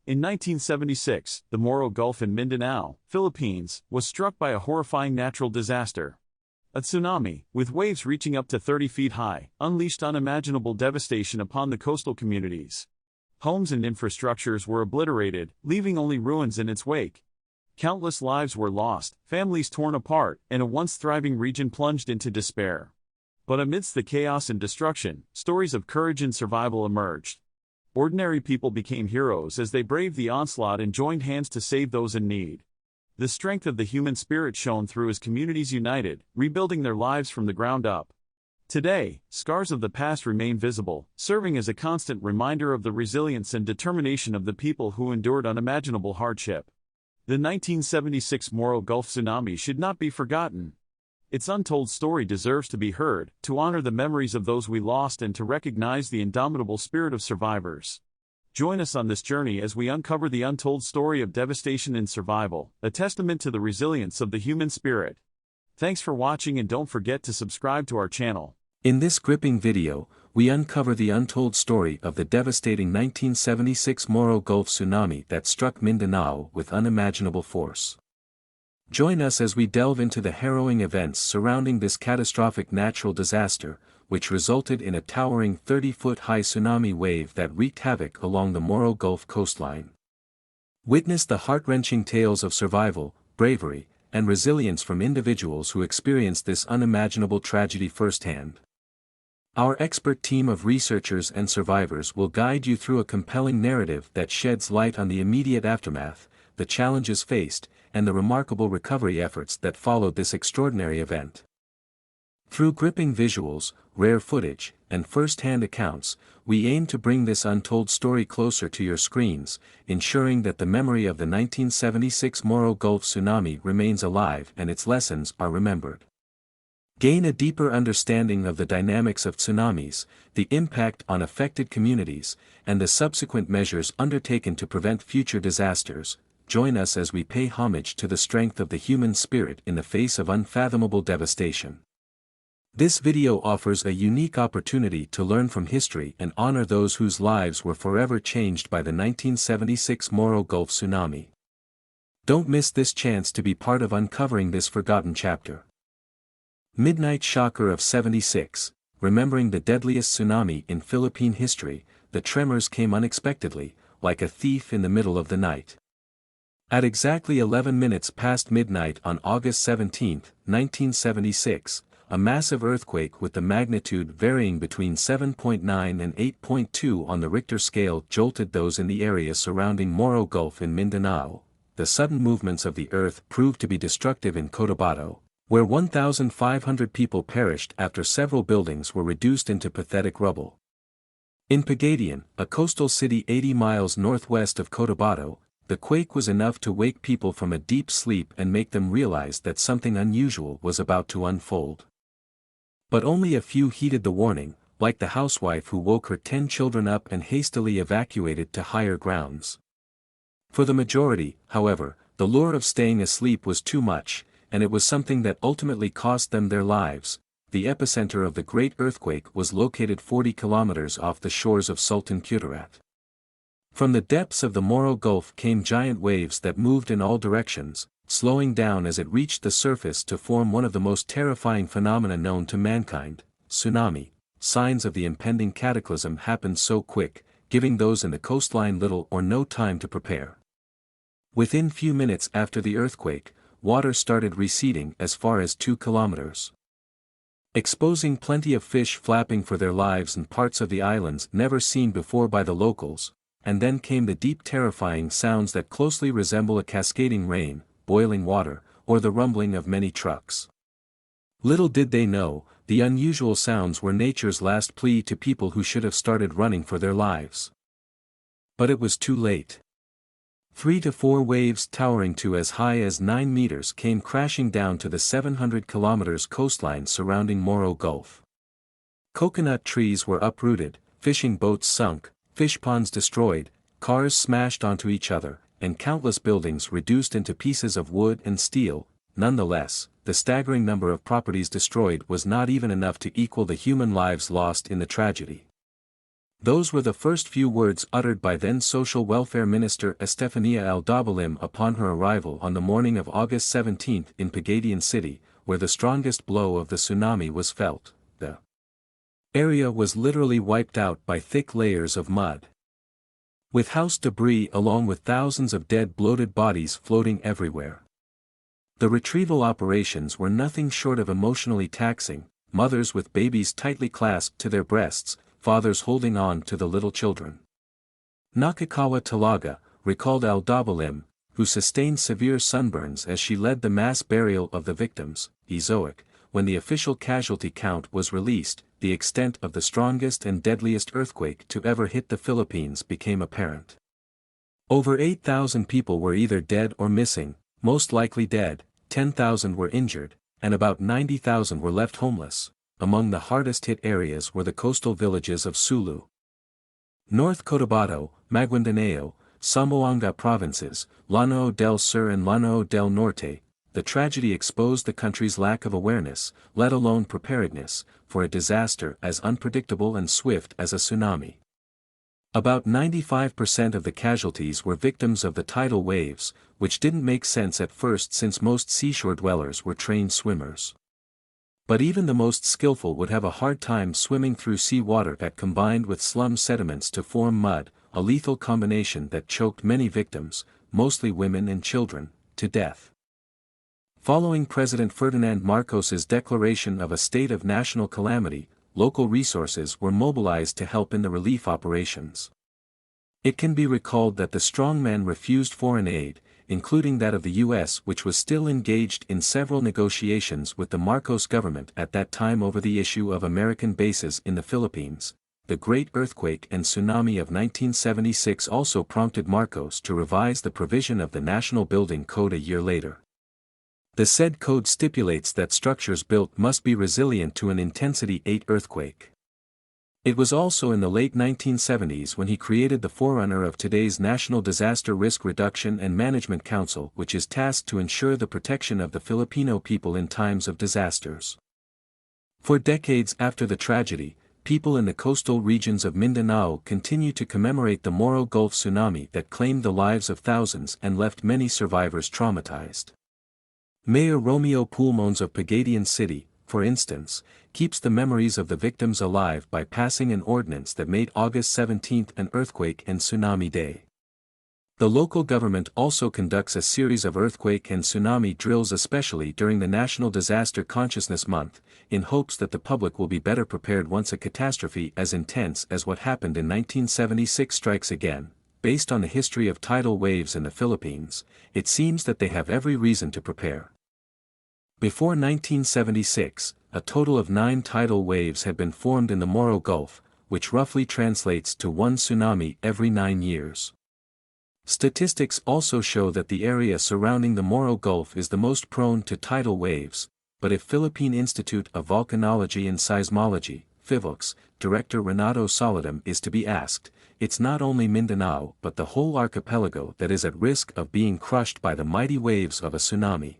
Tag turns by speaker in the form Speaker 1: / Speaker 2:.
Speaker 1: In 1976, the Moro Gulf in Mindanao, Philippines, was struck by a horrifying natural disaster. A tsunami, with waves reaching up to 30 feet high, unleashed unimaginable devastation upon the coastal communities. Homes and infrastructures were obliterated, leaving only ruins in its wake. Countless lives were lost, families torn apart, and a once thriving region plunged into despair. But amidst the chaos and destruction, stories of courage and survival emerged. Ordinary people became heroes as they braved the onslaught and joined hands to save those in need. The strength of the human spirit shone through as communities united, rebuilding their lives from the ground up. Today, scars of the past remain visible, serving as a constant reminder of the resilience and determination of the people who endured unimaginable hardship. The 1976 Moro Gulf tsunami should not be forgotten. Its untold story deserves to be heard, to honor the memories of those we lost and to recognize the indomitable spirit of survivors. Join us on this journey as we uncover the untold story of devastation and survival, a testament to the resilience of the human spirit. Thanks for watching and don't forget to subscribe to our channel.
Speaker 2: In this gripping video, we uncover the untold story of the devastating 1976 Moro Gulf tsunami that struck Mindanao with unimaginable force. Join us as we delve into the harrowing events surrounding this catastrophic natural disaster, which resulted in a towering 30-foot-high tsunami wave that wreaked havoc along the Moro Gulf coastline. Witness the heart-wrenching tales of survival, bravery, and resilience from individuals who experienced this unimaginable tragedy firsthand. Our expert team of researchers and survivors will guide you through a compelling narrative that sheds light on the immediate aftermath, the challenges faced, and the remarkable recovery efforts that followed this extraordinary event. Through gripping visuals, rare footage, and first-hand accounts, we aim to bring this untold story closer to your screens, ensuring that the memory of the 1976 Moro Gulf tsunami remains alive and its lessons are remembered. Gain a deeper understanding of the dynamics of tsunamis, the impact on affected communities, and the subsequent measures undertaken to prevent future disasters. Join us as we pay homage to the strength of the human spirit in the face of unfathomable devastation. This video offers a unique opportunity to learn from history and honor those whose lives were forever changed by the 1976 Moro Gulf tsunami. Don't miss this chance to be part of uncovering this forgotten chapter. Midnight shocker of 76, remembering the deadliest tsunami in Philippine history, the tremors came unexpectedly, like a thief in the middle of the night. At exactly 11 minutes past midnight on August 17, 1976, a massive earthquake with the magnitude varying between 7.9 and 8.2 on the Richter scale jolted those in the area surrounding Moro Gulf in Mindanao. The sudden movements of the earth proved to be destructive in Cotabato, where 1,500 people perished after several buildings were reduced into pathetic rubble. In Pagadian, a coastal city 80 miles northwest of Cotabato, the quake was enough to wake people from a deep sleep and make them realize that something unusual was about to unfold. But only a few heeded the warning, like the housewife who woke her 10 children up and hastily evacuated to higher grounds. For the majority, however, the lure of staying asleep was too much, and it was something that ultimately cost them their lives. The epicenter of the great earthquake was located 40 kilometers off the shores of Sultan Kudarat. From the depths of the Moro Gulf came giant waves that moved in all directions, slowing down as it reached the surface to form one of the most terrifying phenomena known to mankind, tsunami. Signs of the impending cataclysm happened so quick, giving those in the coastline little or no time to prepare. Within few minutes after the earthquake, water started receding as far as 2 kilometers. Exposing plenty of fish flapping for their lives and parts of the islands never seen before by the locals. And then came the deep terrifying sounds that closely resemble a cascading rain, boiling water, or the rumbling of many trucks. Little did they know, the unusual sounds were nature's last plea to people who should have started running for their lives. But it was too late. 3 to 4 waves towering to as high as 9 meters came crashing down to the 700 kilometers coastline surrounding Moro Gulf. Coconut trees were uprooted, fishing boats sunk, fish ponds destroyed, cars smashed onto each other, and countless buildings reduced into pieces of wood and steel. Nonetheless, the staggering number of properties destroyed was not even enough to equal the human lives lost in the tragedy. Those were the first few words uttered by then Social Welfare Minister Estefania Aldabalim upon her arrival on the morning of August 17 in Pagadian City, where the strongest blow of the tsunami was felt. The area was literally wiped out by thick layers of mud, with house debris along with thousands of dead bloated bodies floating everywhere. The retrieval operations were nothing short of emotionally taxing, mothers with babies tightly clasped to their breasts, fathers holding on to the little children. Nakakawa Talaga, recalled Aldabalim, who sustained severe sunburns as she led the mass burial of the victims, Ezoic, when the official casualty count was released, the extent of the strongest and deadliest earthquake to ever hit the Philippines became apparent. Over 8,000 people were either dead or missing, most likely dead, 10,000 were injured, and about 90,000 were left homeless. Among the hardest-hit areas were the coastal villages of Sulu, North Cotabato, Maguindanao, Zamboanga provinces, Lanao del Sur and Lanao del Norte. The tragedy exposed the country's lack of awareness, let alone preparedness, for a disaster as unpredictable and swift as a tsunami. About 95% of the casualties were victims of the tidal waves, which didn't make sense at first since most seashore dwellers were trained swimmers. But even the most skillful would have a hard time swimming through seawater that combined with slum sediments to form mud, a lethal combination that choked many victims, mostly women and children, to death. Following President Ferdinand Marcos's declaration of a state of national calamity, local resources were mobilized to help in the relief operations. It can be recalled that the strongmen refused foreign aid, including that of the U.S., which was still engaged in several negotiations with the Marcos government at that time over the issue of American bases in the Philippines. The Great Earthquake and Tsunami of 1976 also prompted Marcos to revise the provision of the National Building Code a year later. The said code stipulates that structures built must be resilient to an intensity 8 earthquake. It was also in the late 1970s when he created the forerunner of today's National Disaster Risk Reduction and Management Council, which is tasked to ensure the protection of the Filipino people in times of disasters. For decades after the tragedy, people in the coastal regions of Mindanao continue to commemorate the Moro Gulf tsunami that claimed the lives of thousands and left many survivors traumatized. Mayor Romeo Pulmones of Pagadian City, for instance, keeps the memories of the victims alive by passing an ordinance that made August 17 an earthquake and tsunami day. The local government also conducts a series of earthquake and tsunami drills, especially during the National Disaster Consciousness Month, in hopes that the public will be better prepared once a catastrophe as intense as what happened in 1976 strikes again. Based on the history of tidal waves in the Philippines, it seems that they have every reason to prepare. Before 1976, a total of 9 tidal waves had been formed in the Moro Gulf, which roughly translates to 1 tsunami every 9 years. Statistics also show that the area surrounding the Moro Gulf is the most prone to tidal waves, but if Philippine Institute of Volcanology and Seismology, PHIVOLCS, Director Renato Solidum is to be asked, it's not only Mindanao but the whole archipelago that is at risk of being crushed by the mighty waves of a tsunami.